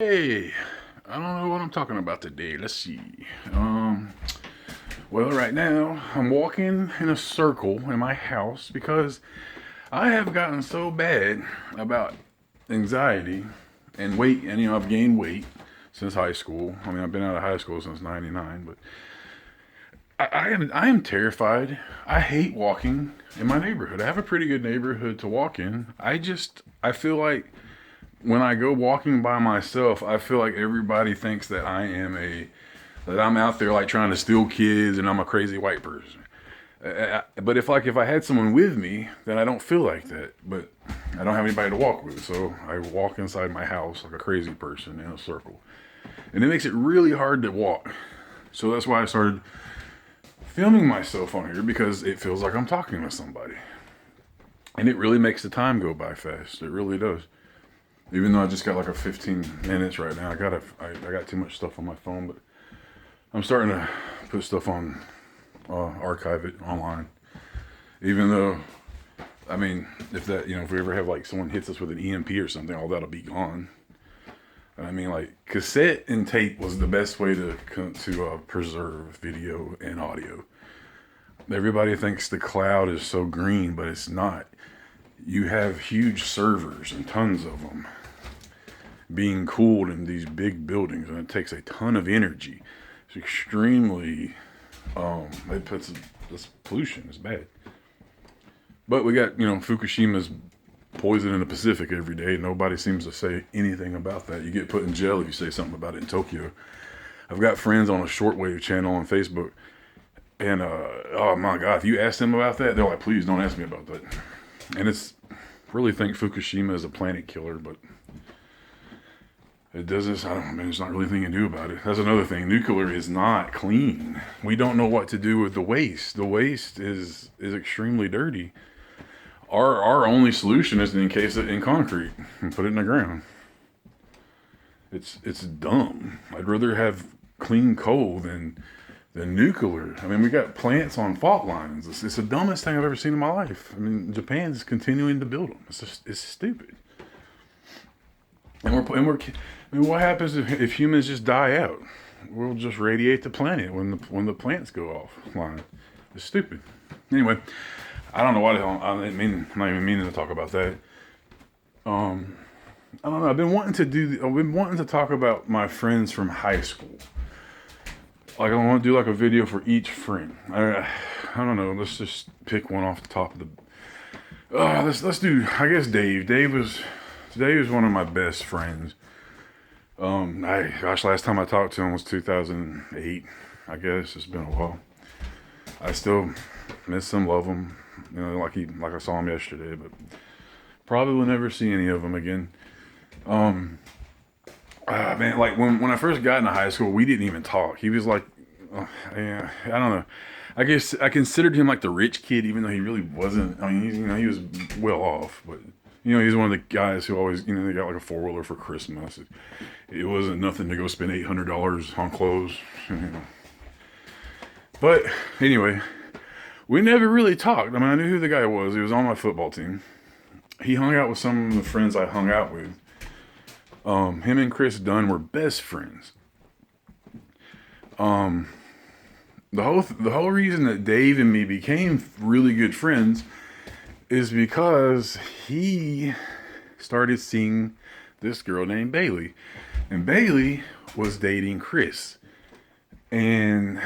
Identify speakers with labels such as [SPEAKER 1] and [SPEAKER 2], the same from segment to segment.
[SPEAKER 1] Hey, I don't know what I'm talking about today. Let's see. Well, right now I'm walking in a circle in my house because I have gotten so bad about anxiety and weight, and I've gained weight since high school. I mean, I've been out of high school since '99, but I am terrified. I hate walking in my neighborhood. I have a pretty good neighborhood to walk in. I feel like when I go walking by myself, I feel like everybody thinks that that I'm out there like trying to steal kids and I'm a crazy white person. But if I had someone with me, then I don't feel like that. But I don't have anybody to walk with, so I walk inside my house like a crazy person in a circle, and it makes it really hard to walk. So that's why I started filming myself on here because it feels like I'm talking to somebody, and it really makes the time go by fast. It really does. Even though I just got like a 15 minutes right now, I got too much stuff on my phone, but I'm starting to put stuff on, archive it online. Even though, I mean, if we ever have like someone hits us with an EMP or something, all that'll be gone. I mean, like cassette and tape was the best way to preserve video and audio. Everybody thinks the cloud is so green, but it's not. You have huge servers and tons of them being cooled in these big buildings, and it takes a ton of energy. It's extremely, it puts this pollution is bad. But we got, Fukushima's poison in the Pacific every day. Nobody seems to say anything about that. You get put in jail if you say something about it in Tokyo. I've got friends on a shortwave channel on Facebook, and oh my God, if you ask them about that, they're like, please don't ask me about that. And it's really think Fukushima is a planet killer, but it doesn't. I don't. I mean, there's not really anything you can do about it. That's another thing. Nuclear is not clean. We don't know what to do with the waste. The waste is extremely dirty. Our only solution is to encase it in concrete and put it in the ground. It's dumb. I'd rather have clean coal than nuclear. I mean, we got plants on fault lines. It's the dumbest thing I've ever seen in my life. I mean, Japan's continuing to build them. It's stupid. And I mean, what happens if humans just die out? We'll just radiate the planet when the plants go offline. It's stupid. Anyway, I don't know why the hell I'm not even meaning to talk about that. I don't know. I've been wanting to talk about my friends from high school. Like I want to do like a video for each friend. I don't know. Let's just pick one off the top of the. Let's do. I guess Dave. Dave was one of my best friends. Last time I talked to him was 2008. I guess it's been a while. I still miss him, love him. Like I saw him yesterday, but probably will never see any of them again. Man, like when I first got into high school, we didn't even talk. He was like, yeah, I don't know. I guess I considered him like the rich kid, even though he really wasn't. I mean, he was well off, but he's one of the guys who always, they got like a 4-wheeler for Christmas. It wasn't nothing to go spend $800 on clothes, But anyway, we never really talked. I mean, I knew who the guy was. He was on my football team. He hung out with some of the friends I hung out with. Him and Chris Dunn were best friends. The whole reason that Dave and me became really good friends is because he started seeing this girl named Bailey, and Bailey was dating Chris. And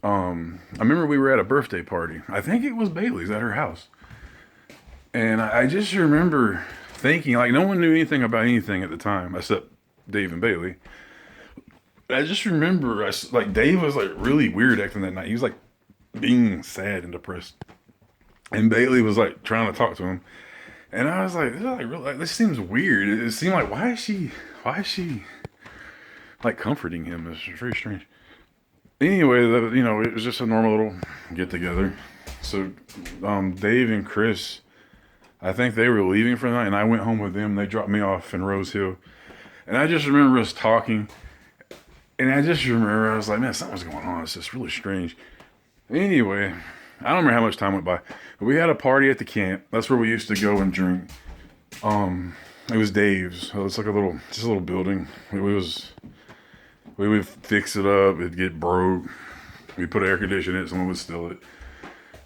[SPEAKER 1] I remember we were at a birthday party. I think it was Bailey's at her house, and I just remember thinking, like, no one knew anything about anything at the time except Dave and Bailey. I just remember, Dave was like really weird acting that night. He was like being sad and depressed, and Bailey was like trying to talk to him, and I was like, this seems weird. It seemed like why is she like comforting him? It's very strange. Anyway, it was just a normal little get together. So, Dave and Chris, I think they were leaving for the night, and I went home with them. They dropped me off in Rose Hill, and I just remember us talking. And I just remember, I was like, man, something's going on. It's just really strange. Anyway, I don't remember how much time went by. But we had a party at the camp. That's where we used to go and drink. It was Dave's. So it's like just a little building. We would fix it up. It'd get broke. We put air conditioning in it. Someone would steal it.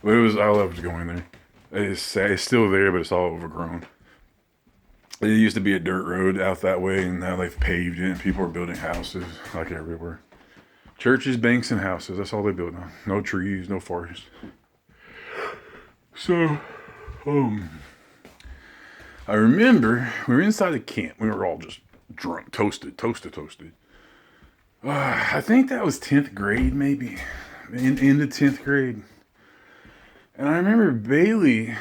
[SPEAKER 1] But I loved going there. It's still there, but it's all overgrown. It used to be a dirt road out that way, and now they've paved it, and people are building houses like everywhere. Churches, banks, and houses. That's all they build now. No trees, no forest. So, I remember we were inside the camp. We were all just drunk, toasted. I think that was 10th grade, maybe. Into 10th grade. And I remember Bailey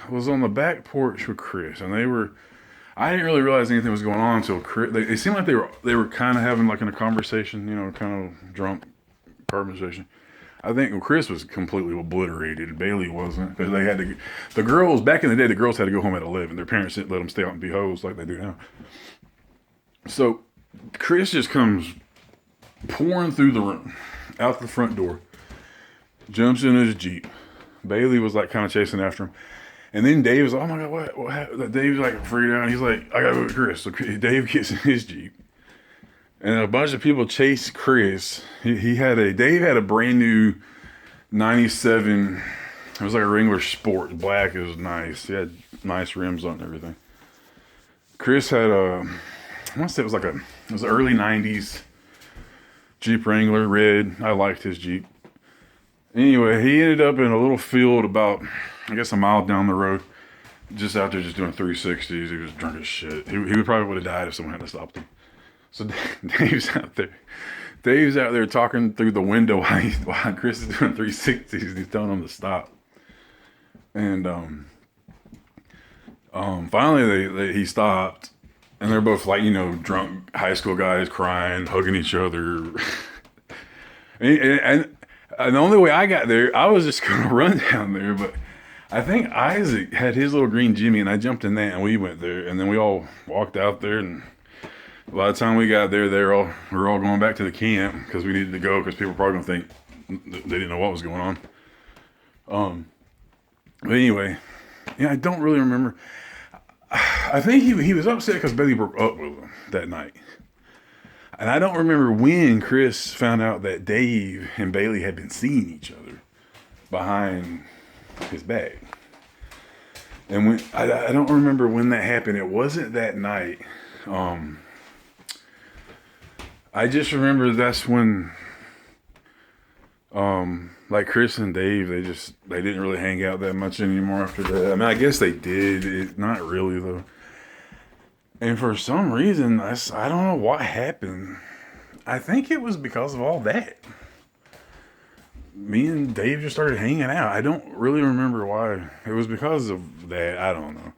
[SPEAKER 1] was on the back porch with Chris, and I didn't really realize anything was going on until Chris, they seemed like they were kind of having like in a conversation, kind of drunk conversation. I think Chris was completely obliterated. Bailey wasn't, because the girls, back in the day, the girls had to go home at 11. Their parents didn't let them stay out and be hoes like they do now. So Chris just comes pouring through the room, out the front door, jumps in his Jeep. Bailey was like kind of chasing after him. And then Dave was like, oh my God, what happened? Dave's like freaked out. He's like, I gotta go with Chris. So Dave gets in his Jeep. And a bunch of people chase Chris. Dave had a brand new 97. It was like a Wrangler Sport. Black. It was nice. He had nice rims on and everything. Chris had I want to say it was an early 90s Jeep Wrangler, red. I liked his Jeep. Anyway, he ended up in a little field about, I guess, a mile down the road, just out there just doing 360s. He was drunk as shit. He probably would have died if someone hadn't stopped him. So Dave's out there. Dave's out there talking through the window while Chris is doing 360s. He's telling him to stop. And finally he stopped, and they're both like, drunk high school guys crying, hugging each other. and the only way I got there, I was just gonna run down there, but I think Isaac had his little green Jimmy, and I jumped in that, and we went there, and then we all walked out there, and by the time we got there, we were all going back to the camp because we needed to go, because people were probably gonna think they didn't know what was going on. But anyway, I don't really remember. I think he was upset because Bailey broke up with him that night. And I don't remember when Chris found out that Dave and Bailey had been seeing each other behind his back. And when I don't remember when that happened. It wasn't that night. I just remember that's when, like Chris and Dave, they didn't really hang out that much anymore after that. I mean, I guess they did. Not really though. And for some reason, I don't know what happened. I think it was because of all that. Me and Dave just started hanging out. I don't really remember why. It was because of that. I don't know.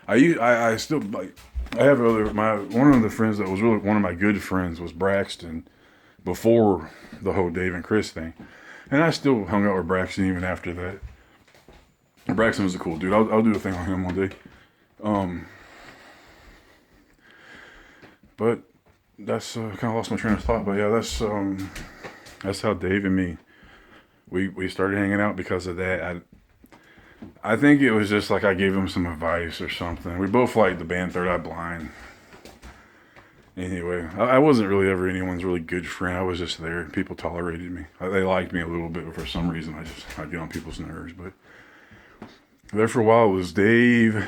[SPEAKER 1] I still like. I have one of the friends that was really one of my good friends was Braxton before the whole Dave and Chris thing. And I still hung out with Braxton even after that. Braxton was a cool dude. I'll do a thing on him one day. But that's kind of lost my train of thought. But yeah, that's how Dave and me we started hanging out because of that. I think it was just like I gave him some advice or something. We both liked the band Third Eye Blind. Anyway, I wasn't really ever anyone's really good friend. I was just there. People tolerated me. They liked me a little bit, but for some reason I'd get on people's nerves. But there for a while was Dave,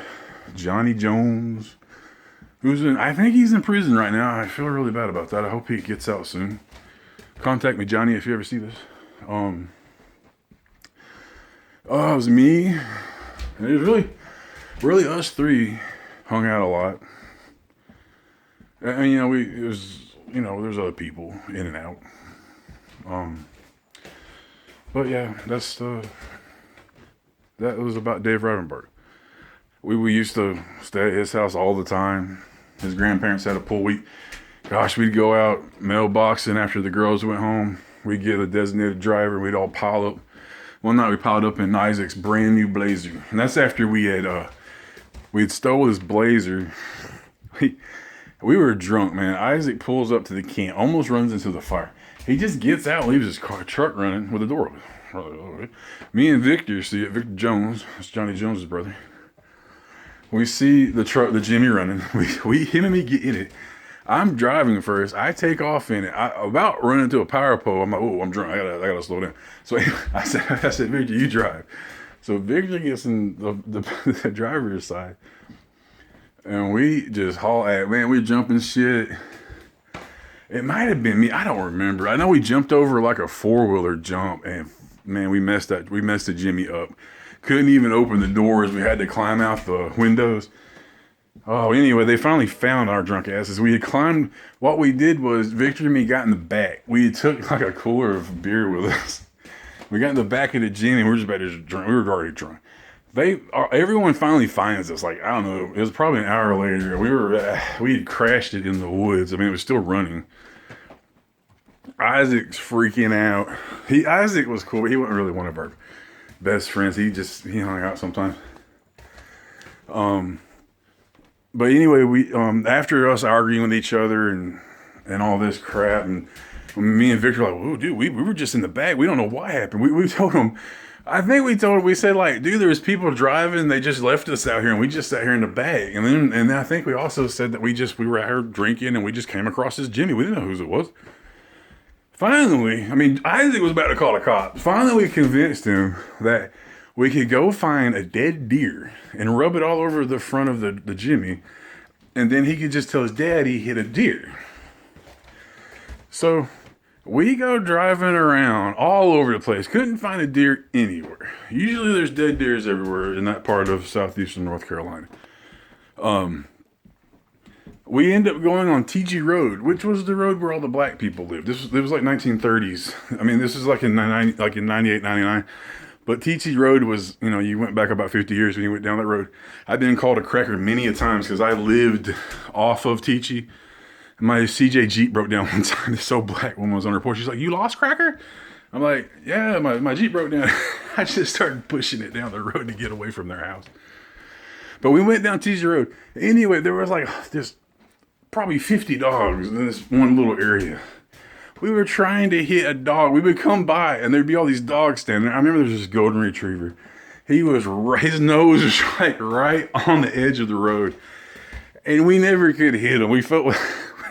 [SPEAKER 1] Johnny Jones, I think he's in prison right now. I feel really bad about that. I hope he gets out soon. Contact me, Johnny, if you ever see this. It was me. And it was really us three hung out a lot. And there's other people in and out. But yeah, that was about Dave Rivenberg. We used to stay at his house all the time. His grandparents had a pool. We'd go out mailboxing after the girls went home. We'd get a designated driver, and we'd all pile up. One night we piled up in Isaac's brand new Blazer. And that's after we'd stole his Blazer. We were drunk, man. Isaac pulls up to the camp, almost runs into the fire. He just gets out, leaves his truck running with the door open. Me and Victor see it. Victor Jones, that's Johnny Jones's brother. We see the truck, the Jimmy running. Him and me get in it. I'm driving first. I take off in it. I about run into a power pole. I'm like, oh, I'm drunk. I gotta slow down. So I said, Victor, you drive. So Victor gets in the driver's side, and we just haul at, man. We jumping shit. It might have been me. I don't remember. I know we jumped over like a 4-wheeler jump, and man, we messed the Jimmy up. Couldn't even open the doors. We had to climb out the windows. Oh, anyway, they finally found our drunk asses. We had climbed. What we did was Victor and me got in the back. We took like a cooler of beer with us. We got in the back of the Jimmy. We were just about to drink. We were already drunk. Everyone finally finds us. Like, I don't know. It was probably an hour later. We had crashed it in the woods. I mean, it was still running. Isaac's freaking out. Isaac was cool. But he wasn't really one of our best friends. He hung out sometimes. But anyway, we after us arguing with each other and all this crap, and me and Victor were like, "Oh, dude, we were just in the back. We don't know what happened." We told him. I think we said like, "Dude, there was people driving. They just left us out here, and we just sat here in the back." And then I think we also said that we were out here drinking, and we just came across this Jimmy. We didn't know whose it was. Finally, I mean, Isaac was about to call the cops. Finally, we convinced him that we could go find a dead deer and rub it all over the front of the Jimmy, and then he could just tell his dad he hit a deer. So we go driving around all over the place. Couldn't find a deer anywhere. Usually there's dead deers everywhere in that part of southeastern North Carolina. We end up going on TG Road, which was the road where all the black people lived. It was like 1930s. I mean, this is like in 98, 99. But TG Road was, you went back about 50 years when you went down that road. I've been called a cracker many a times because I lived off of TG. My CJ Jeep broke down one time. This old black woman was on her porch. She's like, "You lost, cracker?" I'm like, "Yeah, my Jeep broke down." I just started pushing it down the road to get away from their house. But we went down TG Road. Anyway, there was like just probably 50 dogs in this one little area. We were trying to hit a dog. We would come by, and there'd be all these dogs standing there. I remember there was this golden retriever. His nose was like right on the edge of the road, and we never could hit him. We felt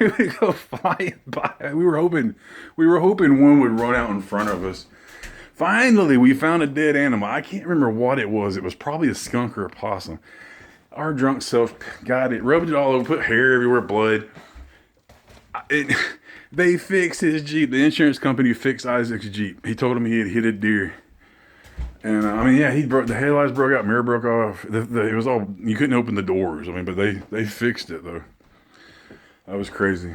[SPEAKER 1] we would go flying by. We were hoping one would run out in front of us. Finally, we found a dead animal. I can't remember what it was. It was probably a skunk or a possum. Our drunk self got it, rubbed it all over, put hair everywhere, blood. They fixed his Jeep. The insurance company fixed Isaac's Jeep. He told him he had hit a deer. And the headlights broke out, mirror broke off. It was all, you couldn't open the doors. But they fixed it though. That was crazy.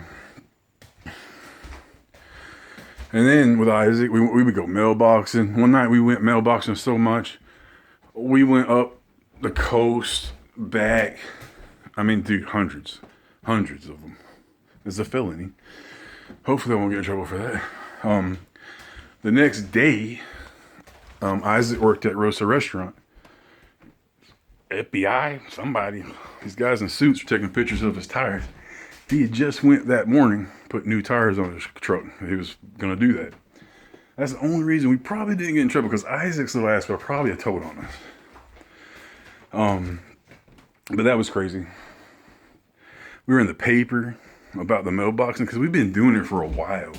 [SPEAKER 1] And then with Isaac, we would go mailboxing. One night we went mailboxing so much, we went up the coast, back. Dude, hundreds of them. It's a felony. Hopefully I won't get in trouble for that. The next day, Isaac worked at Rosa Restaurant. FBI, somebody, these guys in suits were taking pictures of his tires. He had just went that morning, put new tires on his truck. He was going to do that. That's the only reason we probably didn't get in trouble, because Isaac's little ass would probably have told on us. But that was crazy. We were in the paper about the mailboxing because we've been doing it for a while.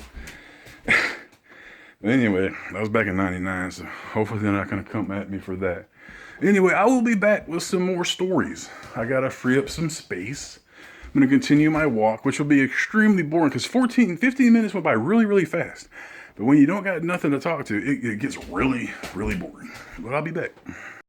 [SPEAKER 1] Anyway, that was back in 99, so hopefully they're not going to come at me for that. Anyway, I will be back with some more stories. I got to free up some space. I'm going to continue my walk, which will be extremely boring because 15 minutes went by really, really fast. But when you don't got nothing to talk to, it gets really, really boring. But I'll be back.